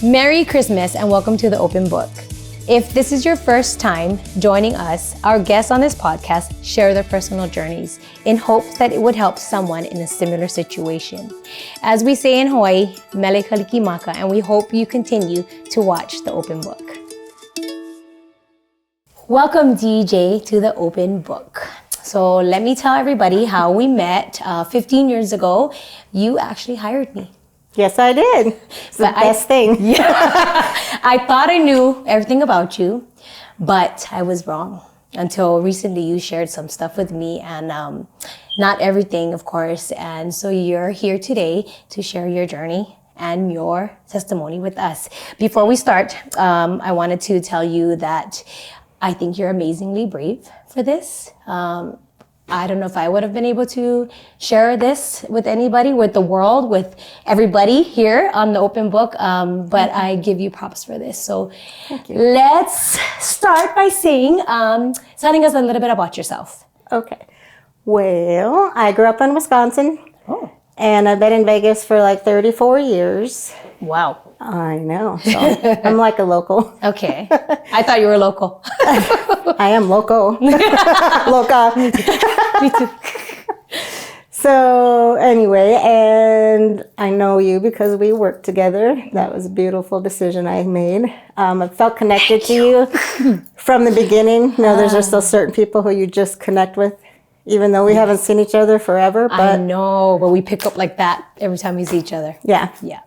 Merry Christmas and welcome to The Open Book. If this is your first time joining us, our guests on this podcast share their personal journeys in hopes that it would help someone in a similar situation. As we say in Hawaii, mele kalikimaka, and we hope you continue to watch The Open Book. Welcome, DJ, to The Open Book. So let me tell everybody how we met. 15 years ago, you actually hired me. Yes, I did. It's the best thing. Yeah. I thought I knew everything about you, but I was wrong until recently you shared some stuff with me, and not everything, of course. And so you're here today to share your journey and your testimony with us. Before we start, I wanted to tell you that I think you're amazingly brave for this. I don't know if I would have been able to share this with anybody, with the world, with everybody here on The Open Book, but I give you props for this. So let's start by telling us a little bit about yourself. Okay. Well, I grew up in Wisconsin, and I've been in Vegas for like 34 years. Wow. I know. So I'm like a local. Okay. I thought you were local. I am loco. Loca. Me too. So anyway, and I know you because we worked together. That was a beautiful decision I made. I felt connected to you from the beginning. You know, there's just still certain people who you just connect with, even though we haven't seen each other forever. But I know, but we pick up like that every time we see each other. Yeah. Yeah.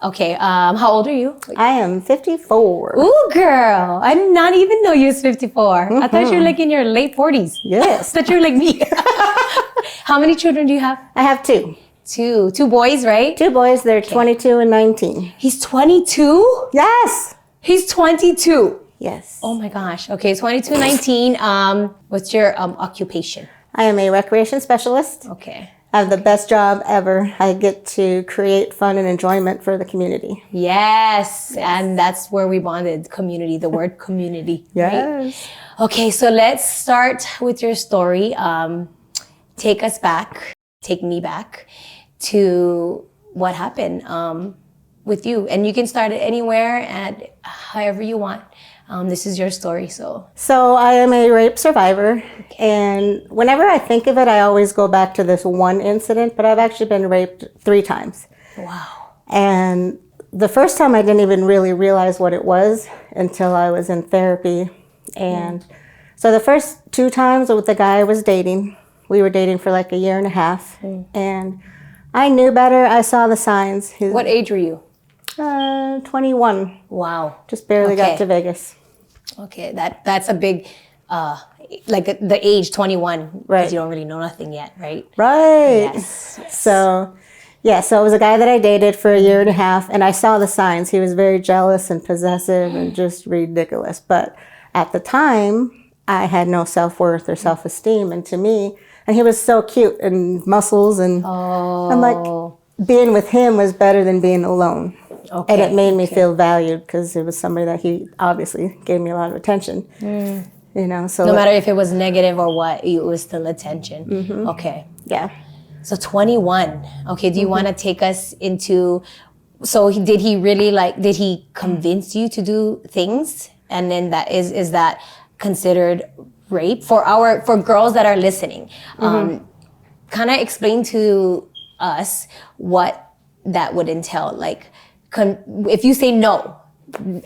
Okay, how old are you? I am 54. Ooh, girl. I did not even know you was 54. I thought you were like in your late 40s. Yes. I thought you were like me. How many children do you have? I have two. Two boys, right? Two boys. They're 22 and 19. He's 22? Yes. He's 22. Yes. Oh my gosh. Okay, 22, 19. What's your occupation? I am a recreation specialist. Okay. I have the best job ever. I get to create fun and enjoyment for the community. Yes. And that's where we bonded. Community, the word community. Yes. Right? Okay, so let's start with your story. Take me back to what happened with you. And you can start it anywhere and however you want. This is your story, so I am a rape survivor, and whenever I think of it, I always go back to this one incident, but I've actually been raped 3 times. Wow. And the first time I didn't even really realize what it was until I was in therapy. And so the first 2 times with the guy I was dating, we were dating for like a year and a half, and I knew better. I saw the signs. What age were you? 21. Wow. Just barely got to Vegas. Okay, that's a big, like the age 21, right? Because you don't really know nothing yet, right? Right. Yes. So it was a guy that I dated for a year and a half, and I saw the signs. He was very jealous and possessive and just ridiculous. But at the time, I had no self-worth or self-esteem, and he was so cute and muscles, and I'm like, being with him was better than being alone. Okay. And it made me feel valued because it was somebody that he obviously gave me a lot of attention. You know, so no matter if it was negative or what, it was still attention. Mm-hmm. Okay. Yeah. So 21. Okay. Do you want to take us into? So did he convince you to do things? And then that is that considered rape for girls that are listening? Kind of explain to us what that would entail, like. If you say no,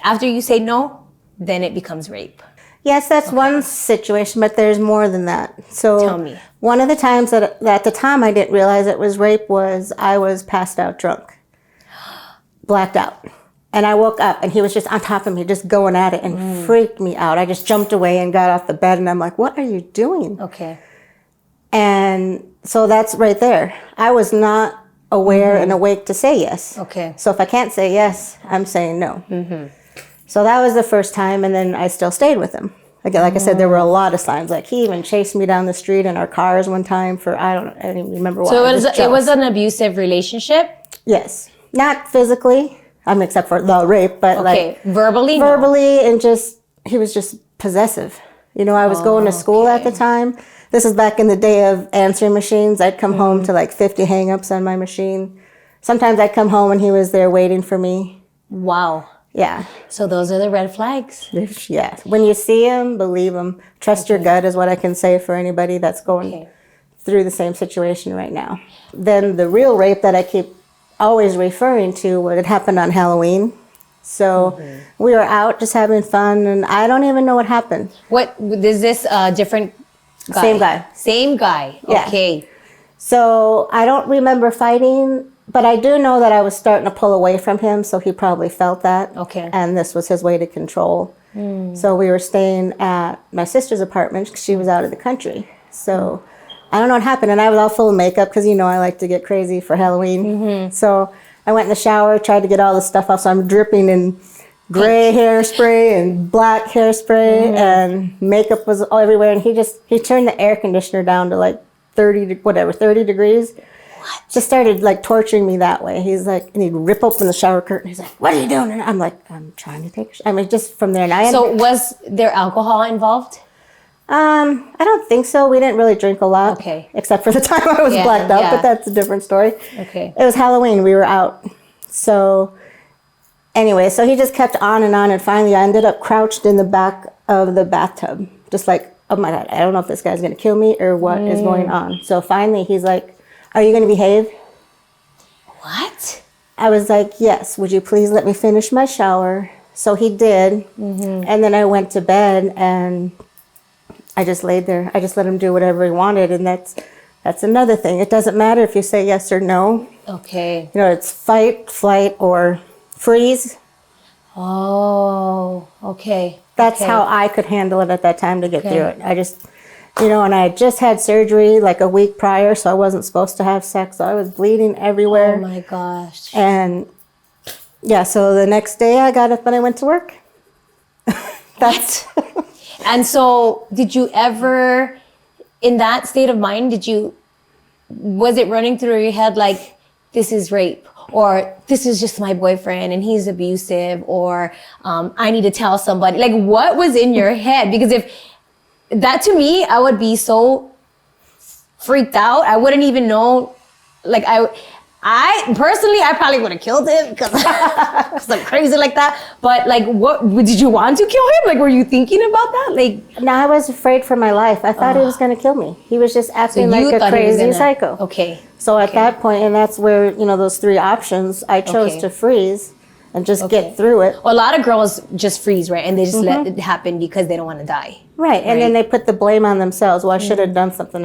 after you say no, then it becomes rape. Yes, that's one situation, but there's more than that. So tell me. One of the times that at the time I didn't realize it was rape was I was passed out drunk, blacked out. And I woke up and he was just on top of me, just going at it and freaked me out. I just jumped away and got off the bed and I'm like, what are you doing? Okay. And so that's right there. I was not aware and awake to say yes. Okay. So if I can't say yes, I'm saying no. So that was the first time, and then I still stayed with him. Again, like I said, there were a lot of signs. Like he even chased me down the street in our cars one time for I don't even remember why. So it was an abusive relationship? Yes. Not physically, except for the rape, but like verbally, and just he was just possessive. You know, I was going to school at the time. This is back in the day of answering machines. I'd come home to like 50 hang-ups on my machine. Sometimes I'd come home and he was there waiting for me. Wow. Yeah. So those are the red flags. Yeah. When you see him, believe him. Trust your gut is what I can say for anybody that's going through the same situation right now. Then the real rape that I keep always referring to, what had happened on Halloween. So we were out just having fun, and I don't even know what happened. What is this? Different guy? Same guy. Same guy. Yeah. Okay. So I don't remember fighting, but I do know that I was starting to pull away from him, so he probably felt that. Okay. And this was his way to control. So we were staying at my sister's apartment because she was out of the country. So I don't know what happened, and I was all full of makeup because, you know, I like to get crazy for Halloween. So I went in the shower, tried to get all the stuff off, so I'm dripping in gray hairspray and black hairspray, and makeup was all everywhere, and he turned the air conditioner down to like 30 degrees. What? Just started like torturing me that way. He's like, and he'd rip open the shower curtain. He's like, "What are you doing?" And I'm like, "I'm trying to take a shower." I mean, just from there. And So was there alcohol involved? I don't think so. We didn't really drink a lot. Okay. Except for the time I was blacked out, but that's a different story. Okay. It was Halloween. We were out. So anyway, so he just kept on, and finally I ended up crouched in the back of the bathtub. Just like, oh my God, I don't know if this guy's going to kill me or what is going on. So finally he's like, "Are you going to behave?" What? I was like, "Yes, would you please let me finish my shower?" So he did. And then I went to bed, and I just laid there. I just let him do whatever he wanted. And that's another thing. It doesn't matter if you say yes or no. Okay. You know, it's fight, flight, or freeze. Oh, okay. That's how I could handle it at that time to get through it. I just, you know, and I had just had surgery like a week prior, so I wasn't supposed to have sex. So I was bleeding everywhere. Oh my gosh. And yeah, so the next day I got up and I went to work. That's And so did you ever, in that state of mind, was it running through your head like, this is rape, or this is just my boyfriend and he's abusive, or I need to tell somebody? Like, what was in your head? Because if that, to me, I would be so freaked out. I wouldn't even know. Like, I personally, I probably would have killed him because I'm crazy like that. But like, what did you want to kill him? Like, were you thinking about that? Like, no, I was afraid for my life. I thought he was going to kill me. He was just acting like a crazy psycho. Okay. So at that point, and that's where, you know, those three options, I chose to freeze and just get through it. Well, a lot of girls just freeze, right? And they just let it happen because they don't want to die. Right. And then they put the blame on themselves. Well, I should have done something.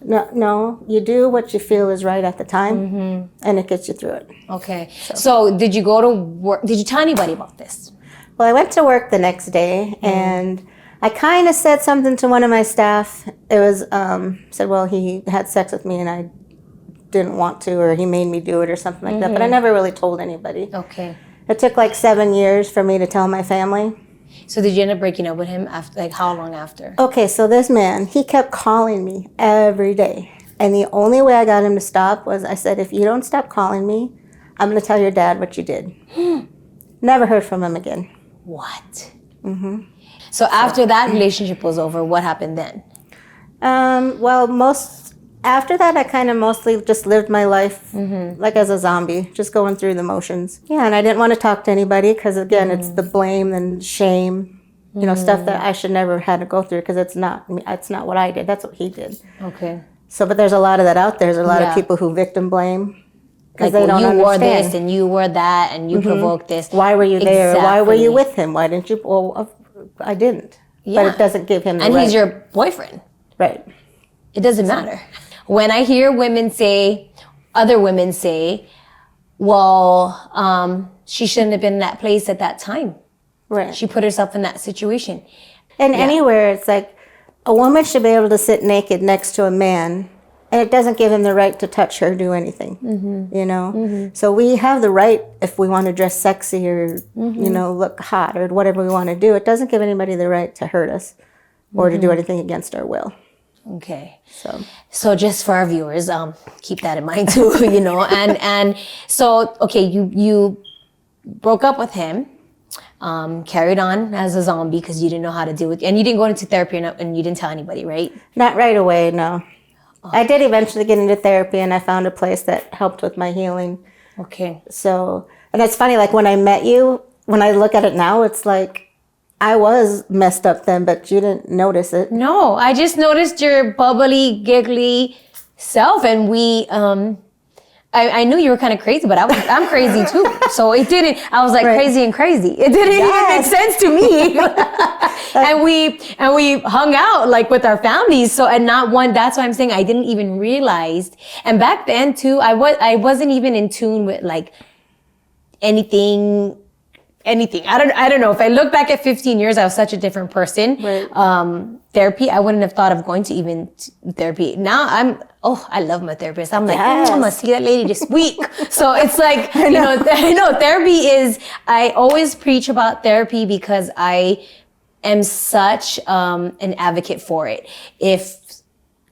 No, you do what you feel is right at the time, and it gets you through it. Okay. So did you go to work? Did you tell anybody about this? Well, I went to work the next day, and I kind of said something to one of my staff. It was, said, well, he had sex with me, and I didn't want to, or he made me do it, or something like that. But I never really told anybody. Okay. It took like 7 years for me to tell my family. So did you end up breaking up with him after, like, how long after? Okay, so this man, he kept calling me every day. And the only way I got him to stop was I said, if you don't stop calling me, I'm going to tell your dad what you did. Never heard from him again. What? So after that relationship was over, what happened then? After that, I kind of mostly just lived my life like as a zombie, just going through the motions. Yeah, and I didn't want to talk to anybody because, again, it's the blame and shame, you know, stuff that I should never had to go through because it's not what I did. That's what he did. Okay. So, but there's a lot of that out there. There's a lot of people who victim blame because they don't understand. You wore this and you wore that and you provoked this. Why were you there? Why were you with him? Why didn't you? Well, I didn't. Yeah. But it doesn't give him the right. And he's your boyfriend. Right. It doesn't matter. When I hear other women say, well, she shouldn't have been in that place at that time. Right. She put herself in that situation. And anywhere, it's like a woman should be able to sit naked next to a man, and it doesn't give him the right to touch her, do anything, you know? So we have the right, if we want to dress sexy or, you know, look hot or whatever we want to do, it doesn't give anybody the right to hurt us or to do anything against our will. Okay. So just for our viewers, keep that in mind too, you know, and so, okay, you broke up with him, carried on as a zombie because you didn't know how to deal with, and you didn't go into therapy and you didn't tell anybody, right? Not right away, no. I did eventually get into therapy, and I found a place that helped with my healing. Okay. So And it's funny, like when I met you, when I look at it now, it's like I was messed up then, but you didn't notice it. No, I just noticed your bubbly, giggly self, and I knew you were kind of crazy, but I'm crazy too. So it didn't. I was like crazy and crazy. It didn't even make sense to me. and we hung out like with our families. So and not one. That's why I'm saying I didn't even realize. And back then too, I wasn't even in tune with like anything. I don't know. If I look back at 15 years, I was such a different person. Right. Therapy, I wouldn't have thought of going to even therapy. Now I love my therapist. I'm like, I'm gonna see that lady this week. So it's like, I know therapy is, I always preach about therapy because I am such an advocate for it. If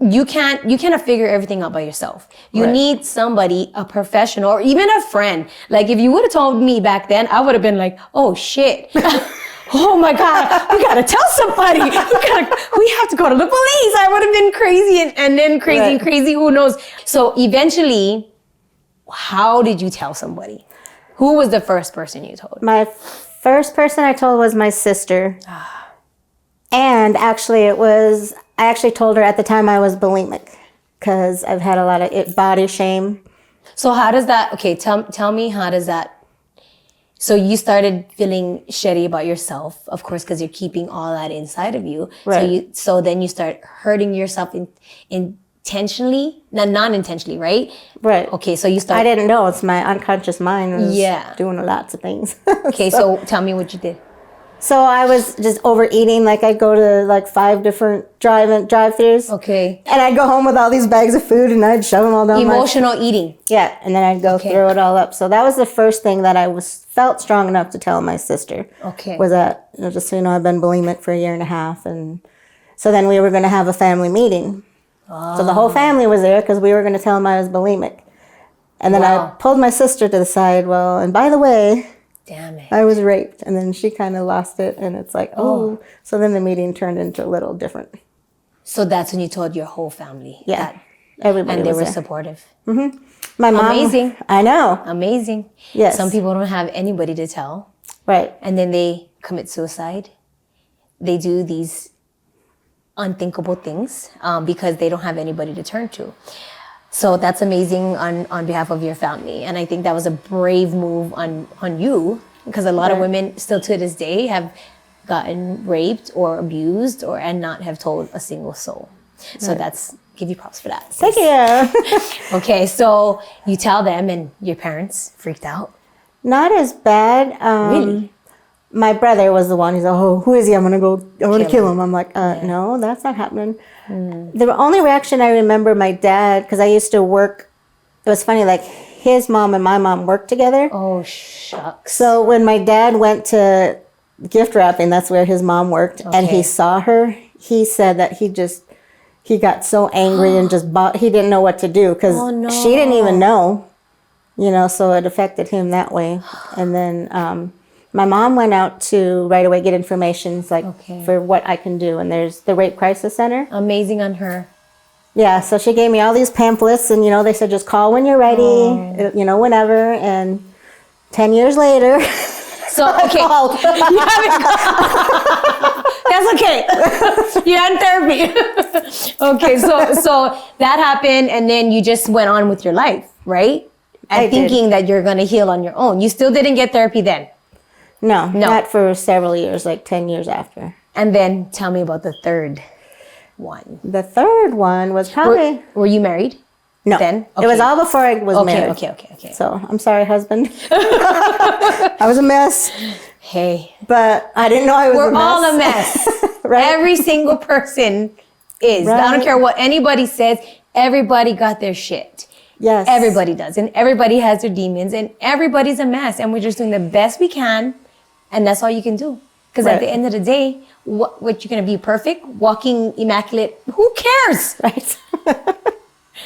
you cannot figure everything out by yourself. You need somebody, a professional, or even a friend. Like if you would have told me back then, I would have been like, oh shit. Oh my God, we gotta tell somebody. We have to go to the police. I would have been crazy and then crazy and crazy, who knows? So eventually, how did you tell somebody? Who was the first person you told? My first person I told was my sister. And actually I actually told her at the time I was bulimic because I've had a lot of body shame. So how does that, okay, tell me how does that, so you started feeling shitty about yourself, of course, because you're keeping all that inside of you. Right. So then you start hurting yourself intentionally, non-intentionally, right? Right. Okay, so you start. I didn't know. It's my unconscious mind was doing lots of things. Okay, so tell me what you did. So I was just overeating. Like I'd go to like 5 different drive-thrus. Okay. And I'd go home with all these bags of food and I'd shove them all down Emotional eating. Yeah, and then I'd go throw it all up. So that was the first thing that I felt strong enough to tell my sister. Okay. Was that, just so you know, I've been bulimic for 1.5 years. And so then we were going to have a family meeting. So the whole family was there because we were going to tell them I was bulimic. And then I pulled my sister to the side. Well, and by the way, damn it, I was raped. And then she kind of lost it. And it's like, oh. So then the meeting turned into a little different. So that's when you told your whole family. Yeah. Everybody and they was were there. supportive. Mm-hmm. My mom. Amazing. I know. Amazing. Yes. Some people don't have anybody to tell. Right. And then they commit suicide. They do these unthinkable things because they don't have anybody to turn to. So that's amazing on behalf of your family. And I think that was a brave move on you, because a lot of women still to this day have gotten raped or abused and not have told a single soul. So give you props for that. Thank you. Okay, so you tell them and your parents freaked out? Not as bad. Really? My brother was the one. He's like, oh, who is he? I want to kill him. I'm like, no, that's not happening. The only reaction I remember, my dad, because I used to work, it was funny, like his mom and my mom worked together. Oh, shucks. So when my dad went to gift wrapping, that's where his mom worked, and he saw her, he said that he got so angry and he didn't know what to do because she didn't even know, so it affected him that way. And then my mom went out to right away get information for what I can do. And there's the Rape Crisis Center. Amazing on her. Yeah, so she gave me all these pamphlets and, they said, just call when you're ready, whenever. And 10 years later... So, okay. You haven't That's okay. You're in therapy. Okay, so that happened, and then you just went on with your life, right? And thinking that you're going to heal on your own. You still didn't get therapy then? No, not for several years, like 10 years after. And then tell me about the third one. The third one was probably... Were you married? No. Then? Okay. It was all before I was married. Okay. So, I'm sorry, husband. I was a mess. Hey. But I didn't know I was a mess. We're all a mess. Right? Every single person is. Right. I don't care what anybody says. Everybody got their shit. Yes. Everybody does. And everybody has their demons. And everybody's a mess. And we're just doing the best we can. And that's all you can do. Because at the end of the day, what you're going to be perfect? Walking immaculate? Who cares? Right.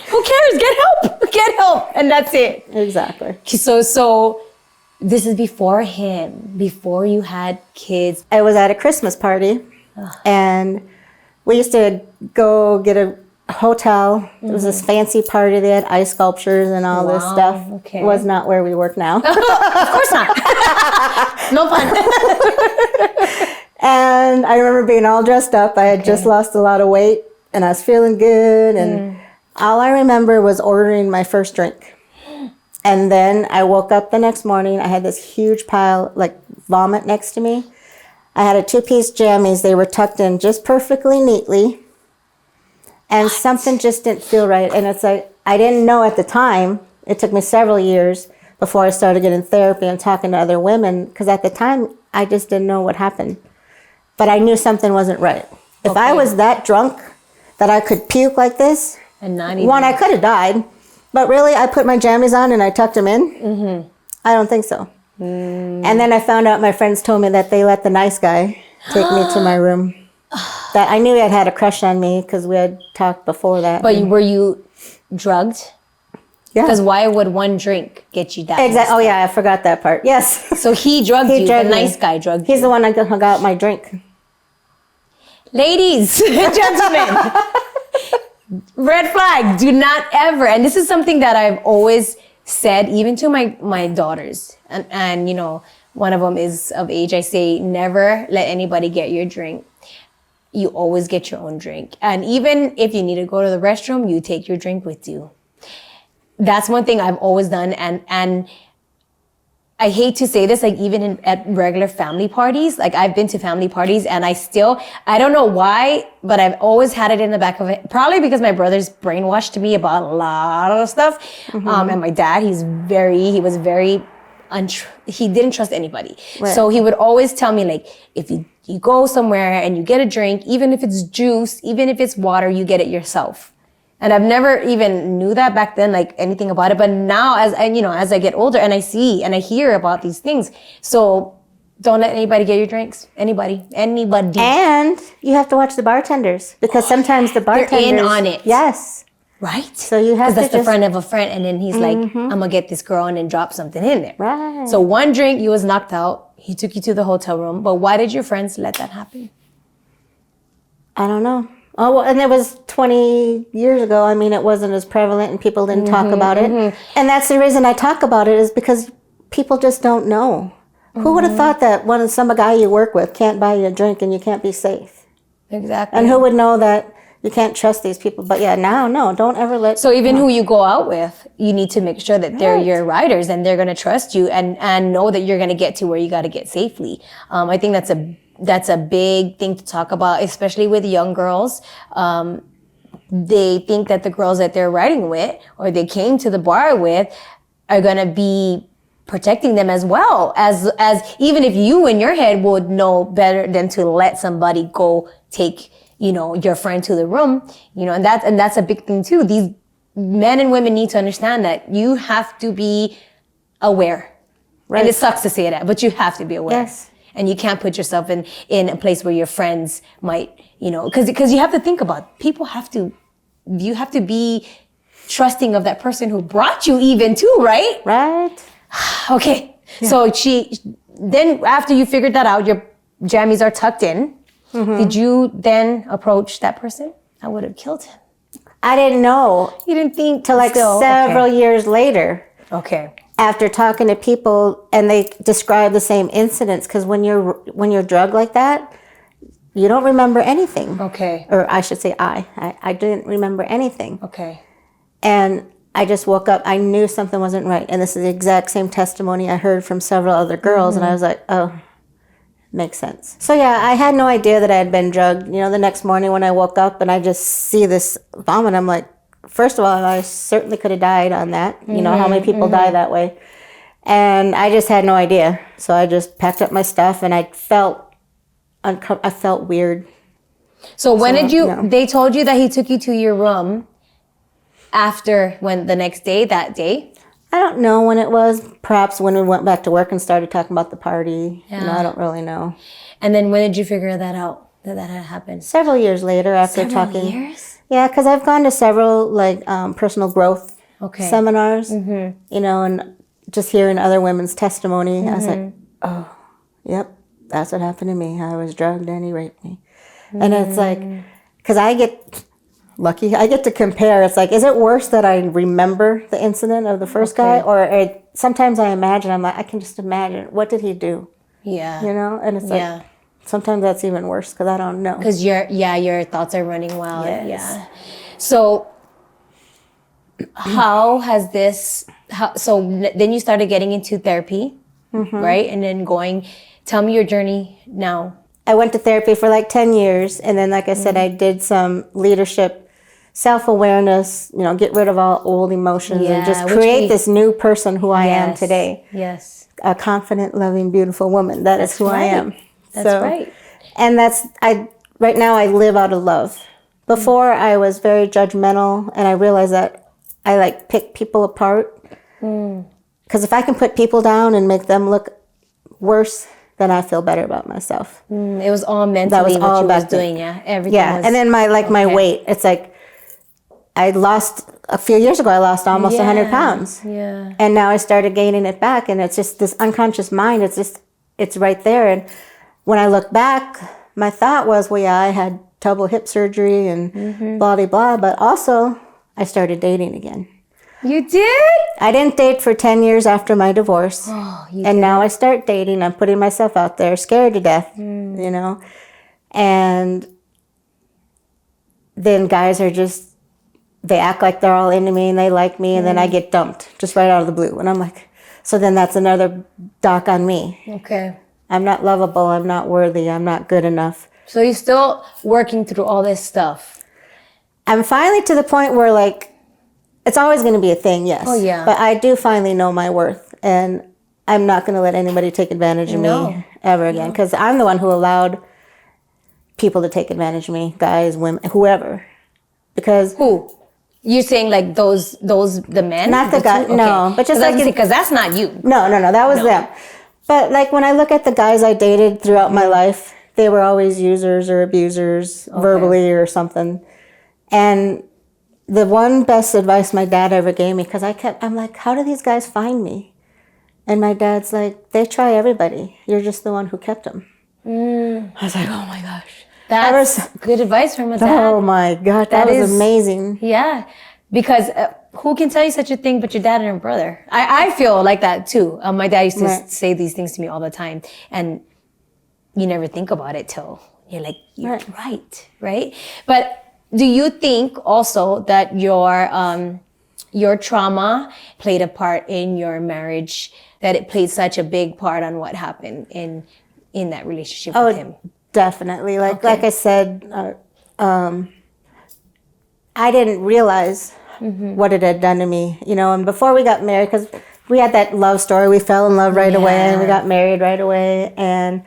Who cares? Get help. Get help. And that's it. Exactly. So this is before him, before you had kids. I was at a Christmas party and we used to go get hotel. It was this fancy party. They had ice sculptures and all this stuff. Okay. It was not where we work now. Of course not. No fun. And I remember being all dressed up. I had just lost a lot of weight and I was feeling good. And all I remember was ordering my first drink. And then I woke up the next morning. I had this huge pile, like vomit next to me. I had a 2-piece jammies. They were tucked in just perfectly neatly. And something just didn't feel right. And it's like, I didn't know at the time. It took me several years before I started getting therapy and talking to other women. Because at the time, I just didn't know what happened. But I knew something wasn't right. If I was that drunk that I could puke like this, and not even... one, I could have died. But really, I put my jammies on and I tucked them in? Mm-hmm. I don't think so. And then I found out my friends told me that they let the nice guy take me to my room. That I knew he had a crush on me because we had talked before that. But were you drugged? Yeah. Because why would one drink get you that? Exactly. Oh, yeah, I forgot that part. Yes. So he drugged you. drugged The me. nice guy drugged you. He's the one that hung out my drink. Ladies and gentlemen, red flag, do not ever. And this is something that I've always said, even to my daughters. And you know, one of them is of age. I say, never let anybody get your drink. You always get your own drink. And even if you need to go to the restroom, you take your drink with you. That's one thing I've always done. And I hate to say this, like even at regular family parties, like I've been to family parties and I don't know why, but I've always had it in the back of it. Probably because my brother's brainwashed me about a lot of stuff. And my dad, he didn't trust anybody. Right. So he would always tell me, like, if you go somewhere and you get a drink, even if it's juice, even if it's water, you get it yourself. And I've never even knew that back then, like anything about it. But now as I get older and I see and I hear about these things. So don't let anybody get your drinks. Anybody. And you have to watch the bartenders because sometimes the bartenders. They're in on it. Yes. Right? So you have to that's the friend of a friend. And then he's like, I'm going to get this girl and then drop something in there. Right. So one drink, you was knocked out. He took you to the hotel room. But why did your friends let that happen? I don't know. Oh, well, and it was 20 years ago. I mean, it wasn't as prevalent and people didn't talk about it. And that's the reason I talk about it is because people just don't know. Who would have thought that some guy you work with can't buy you a drink and you can't be safe? Exactly. And who would know that you can't trust these people? But yeah, now, no, don't ever let... So even who you go out with, you need to make sure that they're your riders and they're going to trust you and know that you're going to get to where you got to get safely. I think that's a big thing to talk about, especially with young girls. They think that the girls that they're riding with or they came to the bar with are going to be protecting them as well as even if you in your head would know better than to let somebody go take, your friend to the room, and that's a big thing too. These men and women need to understand that you have to be aware. Right. And it sucks to say that, but you have to be aware. Yes. And you can't put yourself in a place where your friends might, because you have to think about you have to be trusting of that person who brought you even too, right? Right. Okay. Yeah. So then after you figured that out, your jammies are tucked in. Did you then approach that person? I would have killed him. I didn't know. You didn't think till several years later. Okay. After talking to people and they describe the same incidents, because when you're drugged like that, you don't remember anything. Okay. Or I should say I didn't remember anything. Okay. And I just woke up. I knew something wasn't right. And this is the exact same testimony I heard from several other girls. And I was like, oh, makes sense. So yeah, I had no idea that I had been drugged. The next morning when I woke up and I just see this vomit, I'm like, first of all, I certainly could have died on that. How many people die that way? And I just had no idea. So I just packed up my stuff and I felt weird. So when they told you that he took you to your room after the next day, that day? I don't know when it was. Perhaps when we went back to work and started talking about the party. Yeah. I don't really know. And then when did you figure that out, that had happened? Several years later after talking. Several years? Yeah, because I've gone to several personal growth seminars, and just hearing other women's testimony, I was like, oh, yep, that's what happened to me. I was drugged and he raped me. And it's like, because lucky. I get to compare. It's like, is it worse that I remember the incident of the first guy? Or sometimes I imagine, I'm like, I can just imagine, what did he do? Yeah. You know? And it's like, sometimes that's even worse because I don't know. Because your thoughts are running wild. Yes. Yeah. So how has this, then you started getting into therapy, right? And then tell me your journey now. I went to therapy for like 10 years. And then, like I said, I did some leadership, self-awareness, get rid of all old emotions and just create this new person who I am today. Yes. A confident, loving, beautiful woman. That's who I am. That's right. And right now I live out of love. Before I was very judgmental, and I realized that I like pick people apart. Because if I can put people down and make them look worse, then I feel better about myself. It was all mentally what you was doing, everything. Yeah, and then my weight. It's like a few years ago I lost almost 100 pounds. Yeah. And now I started gaining it back, and it's just this unconscious mind. It's right there. And when I look back, my thought was, well, yeah, I had double hip surgery and blah, blah, blah. But also, I started dating again. You did? I didn't date for 10 years after my divorce. Oh, and now I start dating. I'm putting myself out there, scared to death, And then guys are they act like they're all into me and they like me. And then I get dumped just right out of the blue. And I'm like, so then that's another dock on me. Okay. I'm not lovable. I'm not worthy. I'm not good enough. So you're still working through all this stuff. I'm finally to the point where, like, it's always going to be a thing, yes. Oh, yeah. But I do finally know my worth. And I'm not going to let anybody take advantage of me ever again. Because I'm the one who allowed people to take advantage of me. Guys, women, whoever. Because... Who? You're saying like those the men? Not the guy, no. But just like... Because that's not you. No. That was them. But like when I look at the guys I dated throughout my life, they were always users or abusers, verbally or something. And the one best advice my dad ever gave me, because I'm like, how do these guys find me? And my dad's like, they try everybody. You're just the one who kept them. I was like, oh my gosh. That's good advice from a dad. Oh my God, that was amazing. Yeah, because who can tell you such a thing but your dad and your brother? I feel like that too. My dad used to say these things to me all the time, and you never think about it till you're like, you're right? But do you think also that your trauma played a part in your marriage, that it played such a big part on what happened in that relationship with him? Definitely. Like I said, I didn't realize what it had done to me, and before we got married, because we had that love story, we fell in love right away and we got married right away. And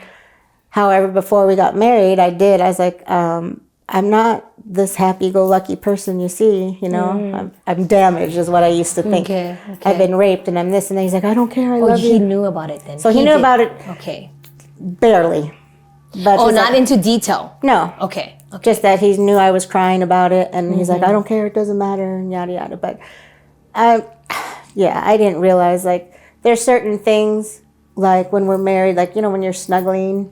however, before we got married, I was like, I'm not this happy-go-lucky person you see, I'm damaged is what I used to think. Okay. I've been raped and I'm this and that. He's like, I don't care, I love you. He knew about it then. So he knew about it. Okay. Barely. But not into detail. No. Okay. Just that he knew I was crying about it, and he's like, I don't care, it doesn't matter, and yada yada. But I didn't realize, like, there's certain things, like when we're married, like, when you're snuggling,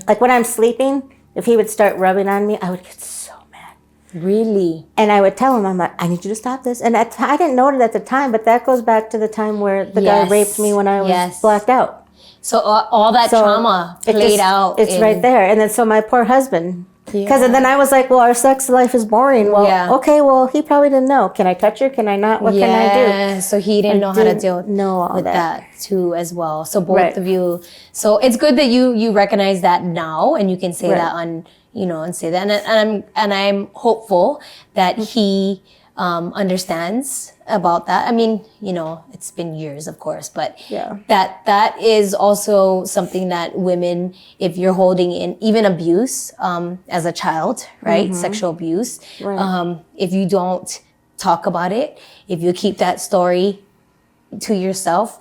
like when I'm sleeping, if he would start rubbing on me, I would get so mad. Really? And I would tell him, I'm like, I need you to stop this. And I didn't know it at the time, but that goes back to the time where the guy raped me when I was blacked out. So all that trauma played out. It's right there. And then so my poor husband, because then I was like, well, our sex life is boring. Well, okay, well, he probably didn't know. Can I touch her? Can I not? What can I do? So he didn't know how to deal with that too as well. So both of you. So it's good that you recognize that now, and you can say that on, and say that. And I'm hopeful that he understands about that. I mean, it's been years, of course, but that is also something that women, if you're holding in even abuse, as a child, right? Sexual abuse, if you don't talk about it, if you keep that story to yourself,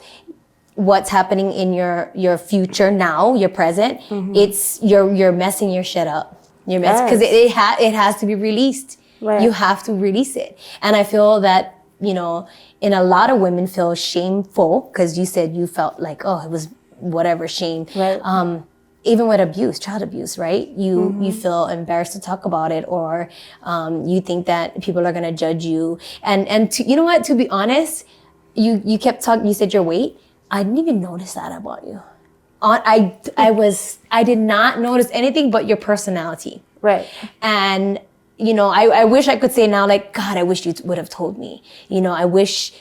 what's happening in your future now, your present, it's, you're messing your shit up. You're messing, because it has to be released. Right. You have to release it. And I feel that, in a lot of women feel shameful, because you said you felt like, oh, it was whatever, shame. Right. even with abuse, child abuse, right? You feel embarrassed to talk about it, or you think that people are gonna judge you. And you know what? To be honest, you kept talking. You said your weight. I didn't even notice that about you. I did not notice anything but your personality. Right. And I wish I could say now, like, God, I wish you would have told me. I wish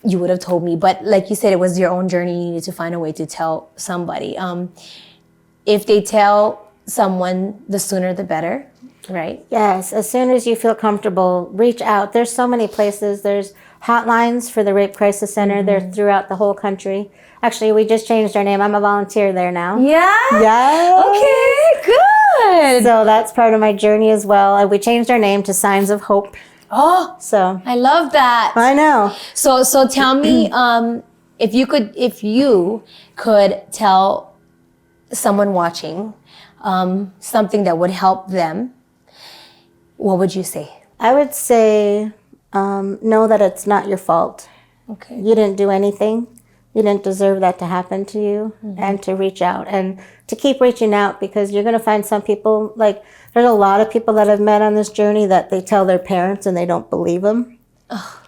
you would have told me. But like you said, it was your own journey. You needed to find a way to tell somebody. If they tell someone, the sooner the better, right? Yes, as soon as you feel comfortable, reach out. There's so many places. There's hotlines for the Rape Crisis Center. They're throughout the whole country. Actually, we just changed our name. I'm a volunteer there now. Yeah? Yeah. Okay, good. So that's part of my journey as well. We changed our name to Signs of Hope. Oh, So I love that. I know. So tell me, if you could tell someone watching something that would help them, what would you say? I would say know that it's not your fault. Okay. You didn't do anything. You didn't deserve that to happen to you, and to reach out and to keep reaching out, because you're going to find some people, like there's a lot of people that I've met on this journey that they tell their parents and they don't believe them. Ugh.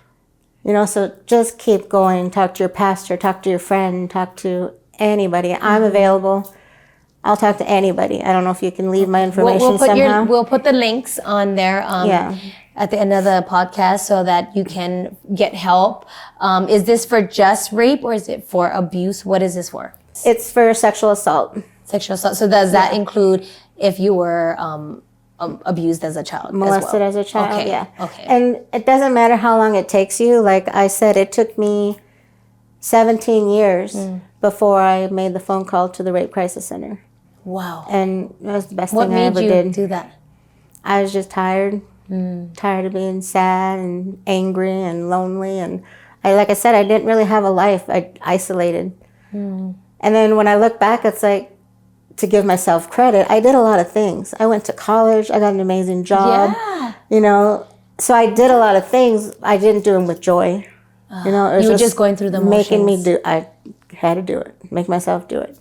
So just keep going. Talk to your pastor, talk to your friend, talk to anybody. I'm available. I'll talk to anybody. I don't know if you can leave my information somehow. We'll put the links on there at the end of the podcast so that you can get help. Is this for just rape, or is it for abuse? What is this for? It's for sexual assault. Sexual assault. So does that include if you were abused as a child? Molested as a child, okay. yeah. Okay. And it doesn't matter how long it takes you. Like I said, it took me 17 years before I made the phone call to the Rape Crisis Center. Wow. And it was the best What thing I ever made you did. do that? I was just tired. Tired of being sad and angry and lonely. And like I said, I didn't really have a life. I isolated. And then when I look back, it's like, to give myself credit, I did a lot of things. I went to college. I got an amazing job. Yeah. So I did a lot of things. I didn't do them with joy. It was you were just going through the motions. Making me do. I had to do it. Make myself do it.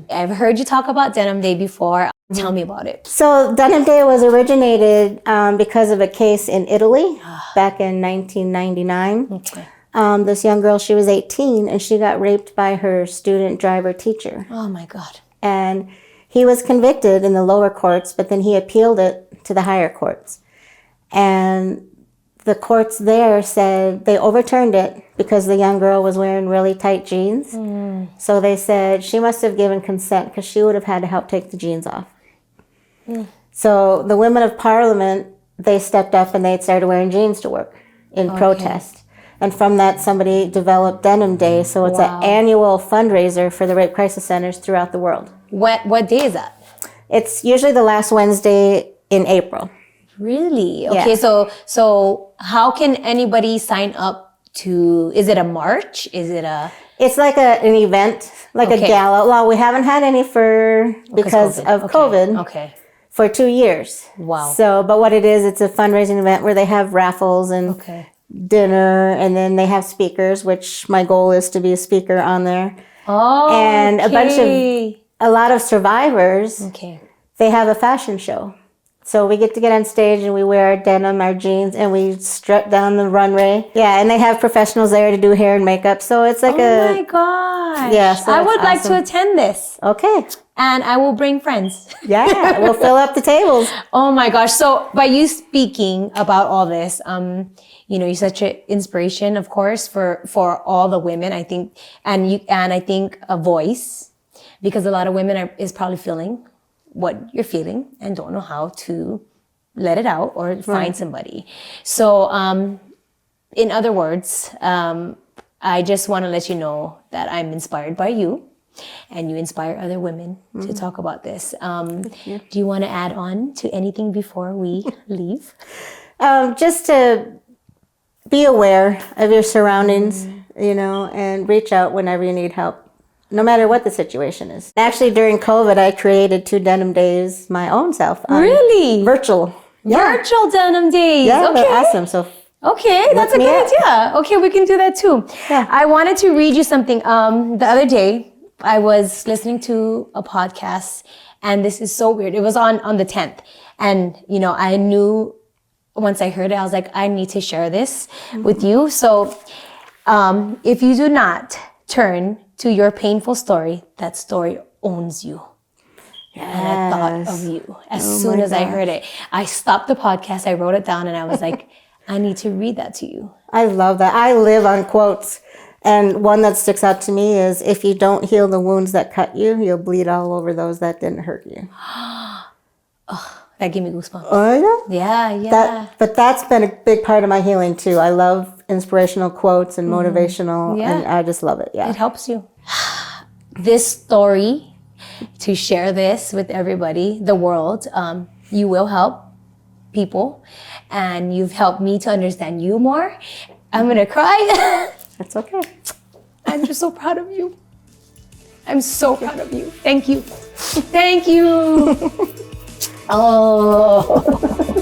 I've heard you talk about Denim Day before. Tell me about it. So Denim Day was originated because of a case in Italy back in 1999. Okay. This young girl, she was 18, and she got raped by her student driver teacher. Oh my God. And he was convicted in the lower courts, but then he appealed it to the higher courts. And the courts there said they overturned it because the young girl was wearing really tight jeans. So they said she must have given consent because she would have had to help take the jeans off. So the women of parliament, they stepped up and they started wearing jeans to work in protest. And from that, somebody developed Denim Day. So it's an annual fundraiser for the rape crisis centers throughout the world. What day is that? It's usually the last Wednesday in April. Really? Okay, so how can anybody sign up to, is it a march? Is it a... It's like an event, like a gala. Well, we haven't had any because of COVID. Okay. For 2 years. Wow. So, but what it is, it's a fundraising event where they have raffles and dinner, and then they have speakers, which my goal is to be a speaker on there. Oh, and a lot of survivors, they have a fashion show. So we get to get on stage and we wear our denim, our jeans, and we strut down the runway. Yeah, and they have professionals there to do hair and makeup. So it's like oh my gosh. Yeah, so I would like to attend this. Okay. And I will bring friends. Yeah, we'll fill up the tables. Oh my gosh. So by you speaking about all this, you're such an inspiration, of course, for all the women, I think, and I think a voice, because a lot of women is probably feeling what you're feeling and don't know how to let it out or find somebody. So, in other words, I just want to let you know that I'm inspired by you and you inspire other women to talk about this. Do you want to add on to anything before we leave? Just to be aware of your surroundings, and reach out whenever you need help. No matter what the situation is. Actually, during COVID, I created 2 Denim Days my own self. Really? Virtual. Yeah. Virtual Denim Days. Yeah, okay. they're awesome. So that's a good idea. Okay, we can do that too. Yeah. I wanted to read you something. The other day, I was listening to a podcast, and this is so weird. It was on the 10th. And, you know, I knew once I heard it, I was like, I need to share this with you. So if you do not turn to your painful story, that story owns you. Yes. And I thought of you as soon as I heard it. I stopped the podcast, I wrote it down, and I was like, I need to read that to you. I love that. I live on quotes. And one that sticks out to me is, if you don't heal the wounds that cut you, you'll bleed all over those that didn't hurt you. Oh, that gave me goosebumps. Oh, yeah? Yeah. But that's been a big part of my healing, too. I love inspirational quotes and motivational, and I just love it. Yeah. It helps you. This story, to share this with everybody, the world, you will help people, and you've helped me to understand you more. I'm going to cry. That's okay. I'm just so proud of you. I'm so proud of you. Thank you. Thank you. Oh.